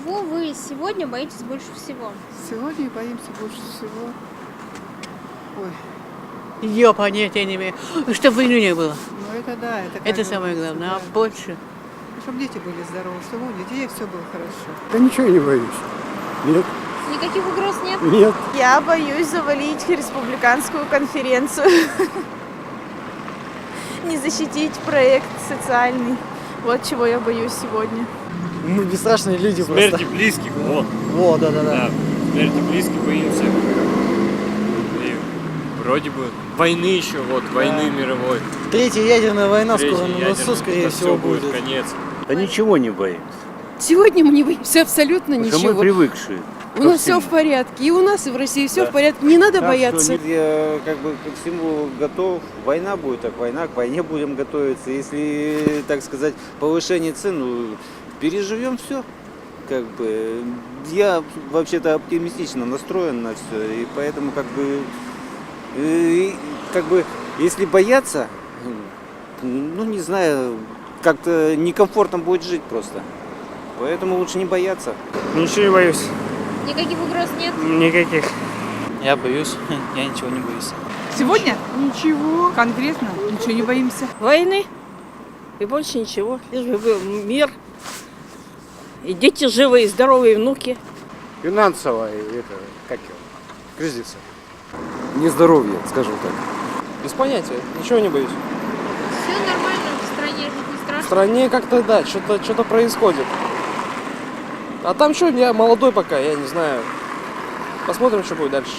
Чего вы сегодня боитесь больше всего? Сегодня боимся больше всего. Ой, Я понятия не имею. Чтобы войны не было. ну это да, это как Это самое говорится, главное. А да. больше? Чтобы дети были здоровы, чтобы у детей все было хорошо. Да ничего не боюсь. Нет, Никаких угроз нет? нет. Я боюсь завалить республиканскую конференцию. Не защитить проект социальный. Вот чего я боюсь сегодня. Мы бесстрашные люди Смерти просто. близких, вот. Вот, да. Да, смерти близких боимся. И вроде бы войны еще, вот, войны мировой. Третья ядерная война Третья скоро на ядерная, носу, скорее это всего, всё будет будет. конец. Да ничего не боимся. Сегодня мы не боимся абсолютно Потому что ничего. мы привыкшие. У нас все в порядке. И у нас, и в России все Да. в порядке. Не надо Так бояться. что я как бы ко всему готов. Война будет, так война, к войне будем готовиться. Если, так сказать, повышение цен, ну, переживем все. Как бы я вообще-то оптимистично настроен на все, и поэтому как бы если бояться, ну не знаю, как-то некомфортно будет жить просто. Поэтому лучше не бояться. Ничего не боюсь. Никаких угроз нет? Никаких. Я боюсь, я ничего не боюсь. Сегодня? Ничего. Конкретно? Ничего не боимся. Войны и больше ничего. Лишь бы был мир, и дети живые, и здоровые, и внуки. Финансовая, кризис. Нездоровье, скажем так. Без понятия, ничего не боюсь. Все нормально, в стране жить не В страшно. стране как-то, да, что-то происходит. А там что, я молодой пока, я не знаю. Посмотрим, что будет дальше.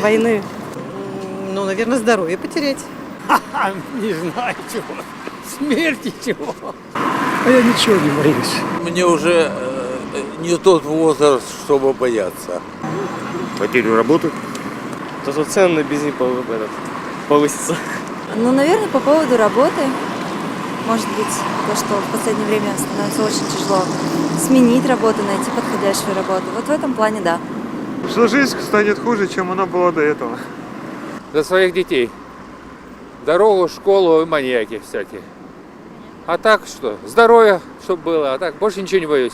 Войны. Ну, наверное, здоровье потерять. Не знаю чего. Смерти чего. А я ничего не боюсь. Мне уже не тот возраст, чтобы бояться. Потерю работы. То, что цены на бензин повысятся. Ну, наверное, по поводу работы. Может быть, то, что в последнее время становится очень тяжело сменить работу, найти подходящую работу. Вот в этом плане, да. Что жизнь станет хуже, чем она была до этого. За своих детей. Дорогу, школу и маньяки всякие. А так что? Здоровье, чтобы было. А так больше ничего не боюсь.